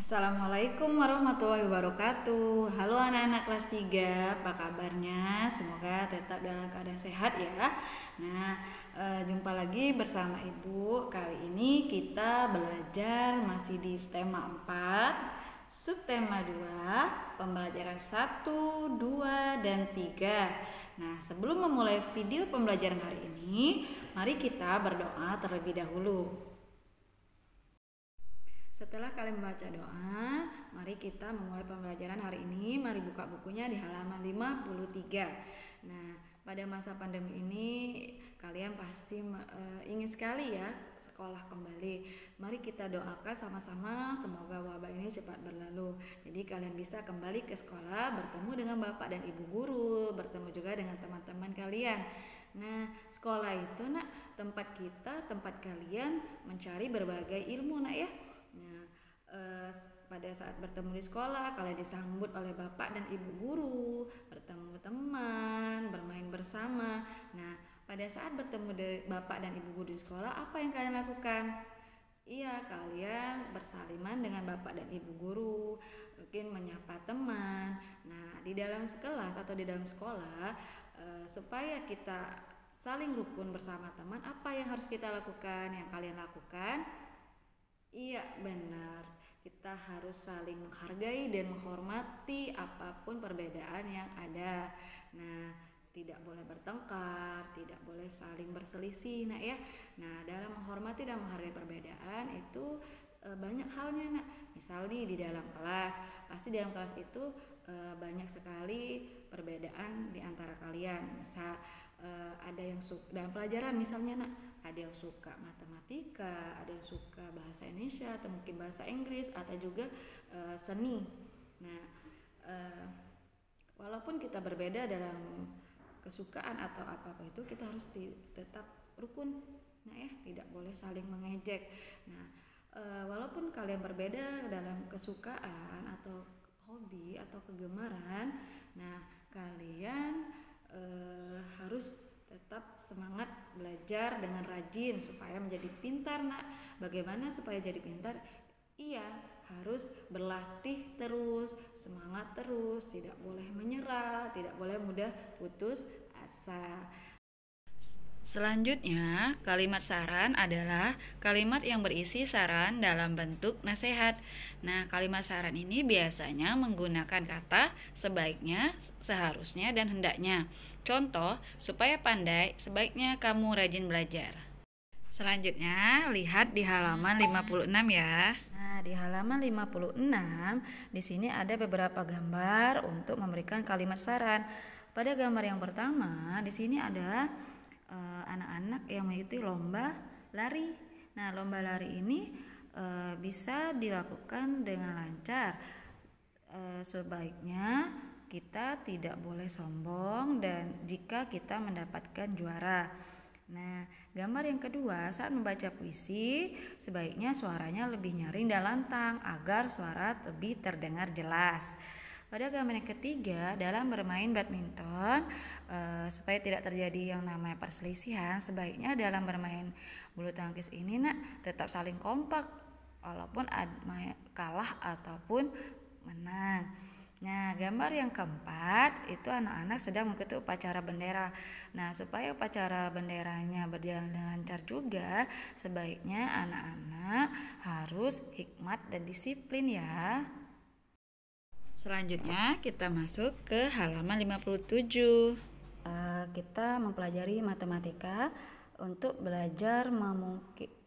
Assalamualaikum warahmatullahi wabarakatuh. Halo anak-anak kelas 3, apa kabarnya? Semoga tetap dalam keadaan sehat ya. Nah, jumpa lagi bersama Ibu. Kali ini kita belajar masih di tema 4, subtema 2, pembelajaran 1, 2, dan 3. Nah, sebelum memulai video pembelajaran hari ini, mari kita berdoa terlebih dahulu. Setelah kalian membaca doa, mari kita memulai pembelajaran hari ini. Mari buka bukunya di halaman 53. Nah, pada masa pandemi ini kalian pasti ingin sekali ya sekolah kembali. Mari kita doakan sama-sama semoga wabah ini cepat berlalu. Jadi kalian bisa kembali ke sekolah, bertemu dengan bapak dan ibu guru, bertemu juga dengan teman-teman kalian. Nah, sekolah itu tempat kita, tempat kalian mencari berbagai ilmu ya. Nah, pada saat bertemu di sekolah, kalian disambut oleh bapak dan ibu guru, bertemu teman, bermain bersama. Nah, pada saat bertemu bapak dan ibu guru di sekolah, apa yang kalian lakukan? Iya, kalian bersaliman dengan bapak dan ibu guru, mungkin menyapa teman. Nah, di dalam kelas atau di dalam sekolah, supaya kita saling rukun bersama teman, apa yang harus kita lakukan? Yang kalian lakukan? Iya, benar. Kita harus saling menghargai dan menghormati apapun perbedaan yang ada. Nah, tidak boleh bertengkar, tidak boleh saling berselisih, ya. Nah, dalam menghormati dan menghargai perbedaan itu banyak halnya, Misal di dalam kelas, pasti dalam kelas itu banyak sekali perbedaan di antara kalian. Misal ada yang suka dalam pelajaran misalnya ada yang suka matematika, ada yang suka bahasa Indonesia atau mungkin bahasa Inggris atau juga seni. Nah, walaupun kita berbeda dalam kesukaan atau apa-apa itu, kita harus tetap rukun, ya, tidak boleh saling mengejek. Nah, walaupun kalian berbeda dalam kesukaan atau hobi atau kegemaran, nah kalian harus tetap semangat belajar dengan rajin supaya menjadi pintar, Bagaimana supaya jadi pintar? Iya, harus berlatih terus, semangat terus, tidak boleh menyerah, tidak boleh mudah putus asa. Selanjutnya, kalimat saran adalah kalimat yang berisi saran dalam bentuk nasihat. Nah, kalimat saran ini biasanya menggunakan kata sebaiknya, seharusnya, dan hendaknya. Contoh, supaya pandai, sebaiknya kamu rajin belajar. Selanjutnya, lihat di halaman 56 ya. Nah, di halaman 56, di sini ada beberapa gambar untuk memberikan kalimat saran. Pada gambar yang pertama, di sini ada anak-anak yang mengikuti lomba lari. Nah, lomba lari ini bisa dilakukan dengan lancar. Sebaiknya kita tidak boleh sombong dan jika kita mendapatkan juara. Nah, gambar yang kedua, saat membaca puisi, sebaiknya suaranya lebih nyaring dan lantang agar suara lebih terdengar jelas. Pada gambar yang ketiga, dalam bermain badminton, supaya tidak terjadi yang namanya perselisihan, sebaiknya dalam bermain bulu tangkis ini tetap saling kompak walaupun kalah ataupun menang. Nah, gambar yang keempat itu anak-anak sedang mengikuti upacara bendera. Nah, supaya upacara benderanya berjalan dengan lancar juga, sebaiknya anak-anak harus hikmat dan disiplin ya. Selanjutnya kita masuk ke halaman 57. Kita mempelajari matematika untuk belajar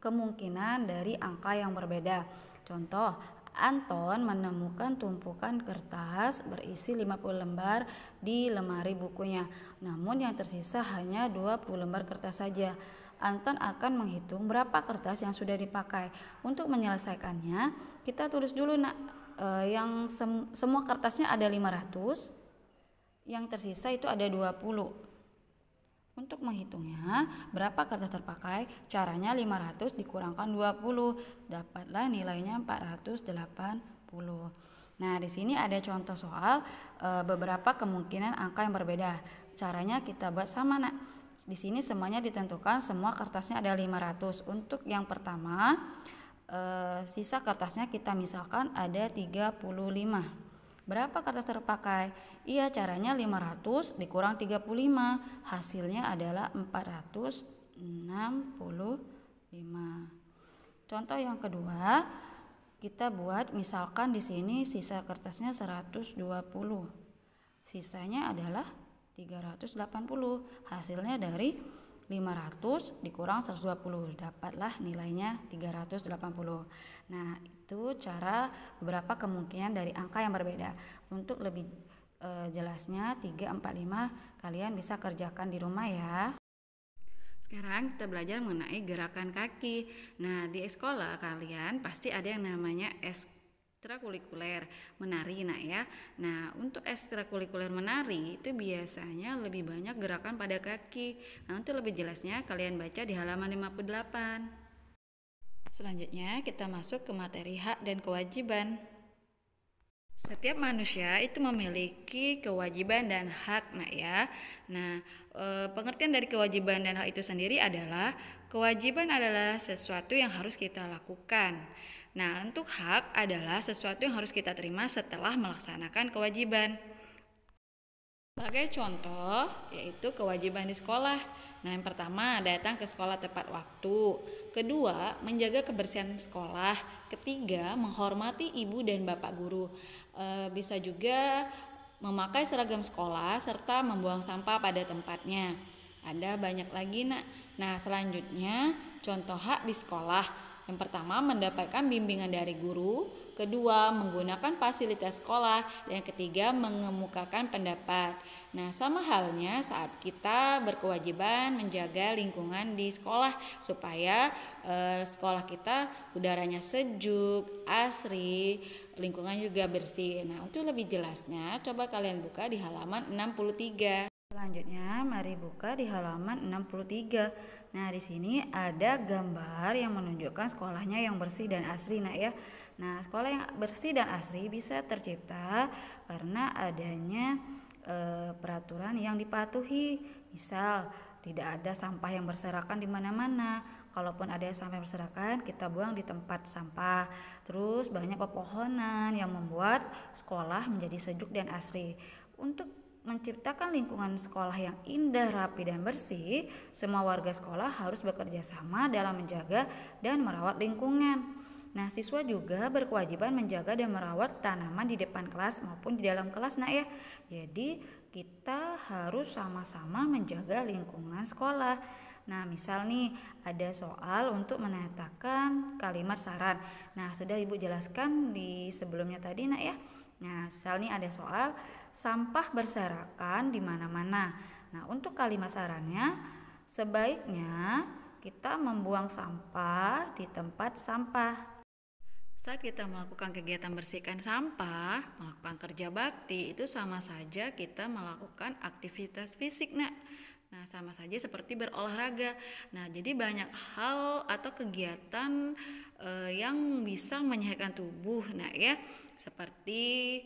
kemungkinan dari angka yang berbeda. Contoh, Anton menemukan tumpukan kertas berisi 50 lembar di lemari bukunya. Namun yang tersisa hanya 20 lembar kertas saja. Anton akan menghitung berapa kertas yang sudah dipakai. Untuk menyelesaikannya, kita tulis dulu yang semua kertasnya ada 500, yang tersisa itu ada 20. Untuk menghitungnya berapa kertas terpakai, caranya 500 dikurangkan 20, dapatlah nilainya 480. Nah, di sini ada contoh soal beberapa kemungkinan angka yang berbeda. Caranya kita buat sama, Di sini semuanya ditentukan, semua kertasnya ada 500. Untuk yang pertama, sisa kertasnya kita misalkan ada 35. Berapa kertas terpakai? Iya, caranya 500 dikurang 35, hasilnya adalah 465. Contoh yang kedua, kita buat misalkan di sini sisa kertasnya 120. Sisanya adalah 380. Hasilnya dari 500 dikurang 120, dapatlah nilainya 380. Nah, itu cara beberapa kemungkinan dari angka yang berbeda. Untuk lebih jelasnya 3, 4, 5 kalian bisa kerjakan di rumah ya. Sekarang kita belajar mengenai gerakan kaki. Nah, di sekolah kalian pasti ada yang namanya ekstrakurikuler menari, nak ya. Nah, untuk ekstrakurikuler menari itu biasanya lebih banyak gerakan pada kaki. Nah, untuk lebih jelasnya kalian baca di halaman 58. Selanjutnya kita masuk ke materi hak dan kewajiban. Setiap manusia itu memiliki kewajiban dan hak, nak ya. Nah, pengertian dari kewajiban dan hak itu sendiri adalah kewajiban adalah sesuatu yang harus kita lakukan. Nah, untuk hak adalah sesuatu yang harus kita terima setelah melaksanakan kewajiban. Sebagai contoh, yaitu kewajiban di sekolah. Nah, yang pertama, datang ke sekolah tepat waktu. Kedua, menjaga kebersihan sekolah. Ketiga, menghormati ibu dan bapak guru. Bisa juga memakai seragam sekolah serta membuang sampah pada tempatnya. Ada banyak lagi, nak. Nah, selanjutnya contoh hak di sekolah. Yang pertama, mendapatkan bimbingan dari guru. Kedua, menggunakan fasilitas sekolah. Dan yang ketiga, mengemukakan pendapat. Nah, sama halnya saat kita berkewajiban menjaga lingkungan di sekolah supaya sekolah kita udaranya sejuk, asri, lingkungan juga bersih. Nah, untuk lebih jelasnya coba kalian buka di halaman 63. Selanjutnya mari buka di halaman 63. Nah, di sini ada gambar yang menunjukkan sekolahnya yang bersih dan asri, nak ya. Nah, sekolah yang bersih dan asri bisa tercipta karena adanya peraturan yang dipatuhi. Misal, tidak ada sampah yang berserakan di mana-mana. Kalaupun ada sampah yang berserakan, kita buang di tempat sampah. Terus banyak pepohonan yang membuat sekolah menjadi sejuk dan asri. Untuk menciptakan lingkungan sekolah yang indah, rapi, dan bersih, semua warga sekolah harus bekerja sama dalam menjaga dan merawat lingkungan. Nah, siswa juga berkewajiban menjaga dan merawat tanaman di depan kelas maupun di dalam kelas, nak ya. Jadi, kita harus sama-sama menjaga lingkungan sekolah. Nah, misal nih ada soal untuk menetapkan kalimat saran. Nah, sudah Ibu jelaskan di sebelumnya tadi, nak ya. Nah, misal nih ada soal sampah berserakan di mana-mana. Nah, untuk kalimat sarannya sebaiknya kita membuang sampah di tempat sampah. Saat kita melakukan kegiatan bersihkan sampah, melakukan kerja bakti, itu sama saja kita melakukan aktivitas fisik, nak. Nah, sama saja seperti berolahraga. Nah, jadi banyak hal atau kegiatan yang bisa menyehatkan tubuh, nak ya. Seperti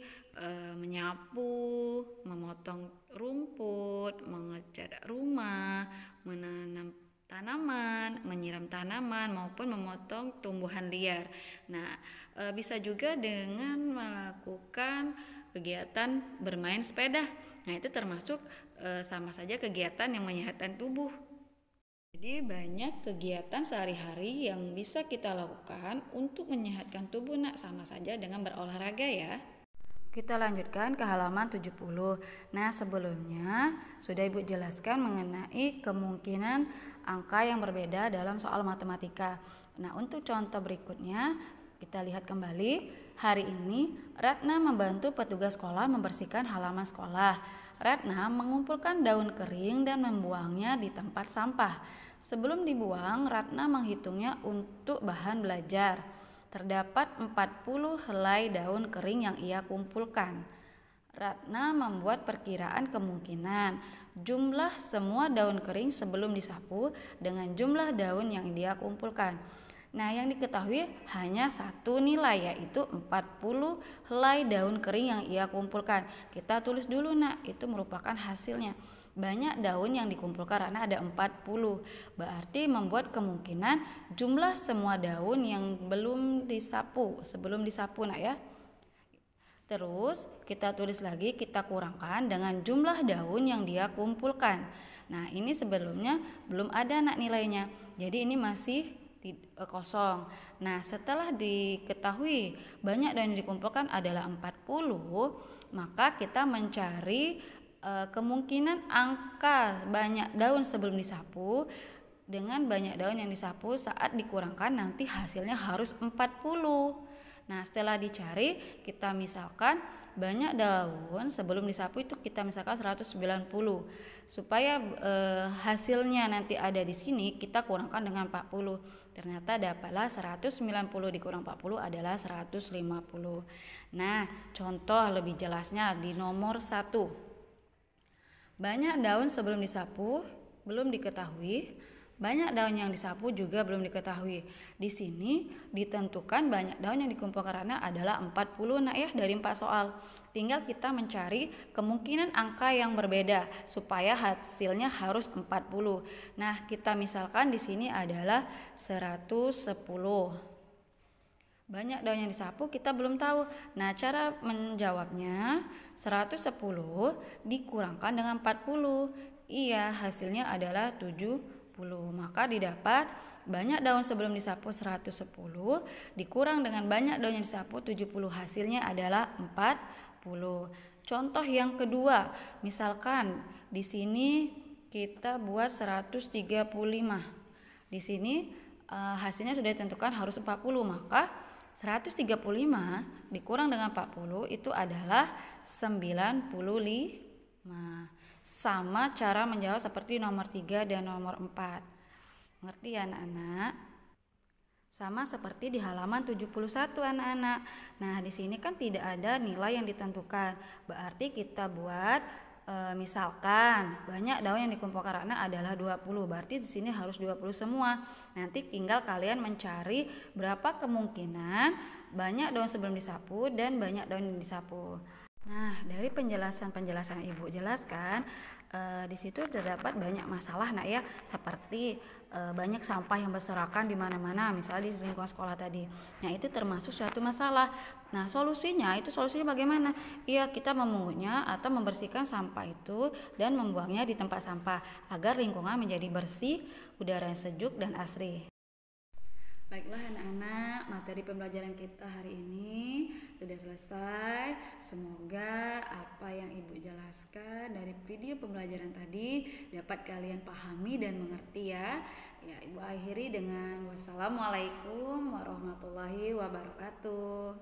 menyapu, memotong rumput, mengecat rumah, menanam tanaman, menyiram tanaman maupun memotong tumbuhan liar. Nah, bisa juga dengan melakukan kegiatan bermain sepeda. Nah, itu termasuk sama saja kegiatan yang menyehatkan tubuh. Jadi banyak kegiatan sehari-hari yang bisa kita lakukan untuk menyehatkan tubuh, nak, sama saja dengan berolahraga ya. Kita lanjutkan ke halaman 70. Nah, sebelumnya sudah Ibu jelaskan mengenai kemungkinan angka yang berbeda dalam soal matematika. Nah, untuk contoh berikutnya kita lihat kembali. Hari ini Ratna membantu petugas sekolah membersihkan halaman sekolah. Ratna mengumpulkan daun kering dan membuangnya di tempat sampah. Sebelum dibuang, Ratna menghitungnya untuk bahan belajar. Terdapat 40 helai daun kering yang ia kumpulkan. Ratna membuat perkiraan kemungkinan jumlah semua daun kering sebelum disapu dengan jumlah daun yang dia kumpulkan. Nah, yang diketahui hanya satu nilai, yaitu 40 helai daun kering yang ia kumpulkan. Kita tulis dulu, nak, itu merupakan hasilnya. Banyak daun yang dikumpulkan karena ada 40. Berarti membuat kemungkinan jumlah semua daun yang belum disapu, sebelum disapu nak ya. Terus kita tulis lagi, kita kurangkan dengan jumlah daun yang dia kumpulkan. Nah ini sebelumnya belum ada nak nilainya, jadi ini masih kosong. Nah setelah diketahui banyak daun yang dikumpulkan adalah 40, maka kita mencari kemungkinan angka banyak daun sebelum disapu dengan banyak daun yang disapu saat dikurangkan nanti hasilnya harus 40. Nah setelah dicari kita misalkan banyak daun sebelum disapu itu kita misalkan 190. Supaya hasilnya nanti ada di sini kita kurangkan dengan 40. Ternyata dapatlah 190 dikurang 40 adalah 150. Nah contoh lebih jelasnya di nomor 1. Banyak daun sebelum disapu belum diketahui. Banyak daun yang disapu juga belum diketahui. Di sini ditentukan banyak daun yang dikumpulkan karena adalah 40 nak ya dari 4 soal. Tinggal kita mencari kemungkinan angka yang berbeda supaya hasilnya harus 40. Nah, kita misalkan di sini adalah 110. Banyak daun yang disapu kita belum tahu. Nah, cara menjawabnya 110 dikurangkan dengan 40. Iya, hasilnya adalah 70. Maka didapat banyak daun sebelum disapu 110 dikurang dengan banyak daun yang disapu 70, hasilnya adalah 40. Contoh yang kedua, misalkan di sini kita buat 135. Di sini hasilnya sudah ditentukan harus 40, maka 135 dikurang dengan 40 itu adalah 95. Sama cara menjawab seperti nomor 3 dan nomor 4. Ngerti ya anak-anak? Sama seperti di halaman 71 anak-anak. Nah, di sini kan tidak ada nilai yang ditentukan. Berarti kita buat misalkan banyak daun yang dikumpulkan karena adalah 20. Berarti di sini harus 20 semua. Nanti tinggal kalian mencari berapa kemungkinan banyak daun sebelum disapu dan banyak daun yang disapu. Nah, dari penjelasan Ibu jelaskan, di situ terdapat banyak masalah nak ya, seperti banyak sampah yang berserakan di mana-mana, misalnya di lingkungan sekolah tadi. Nah, itu termasuk suatu masalah. Nah, solusinya bagaimana? Iya, kita memungutnya atau membersihkan sampah itu dan membuangnya di tempat sampah agar lingkungan menjadi bersih, udara yang sejuk dan asri. Baiklah anak-anak, materi pembelajaran kita hari ini sudah selesai. Semoga apa yang Ibu jelaskan dari video pembelajaran tadi dapat kalian pahami dan mengerti ya. Ya, Ibu akhiri dengan wassalamualaikum warahmatullahi wabarakatuh.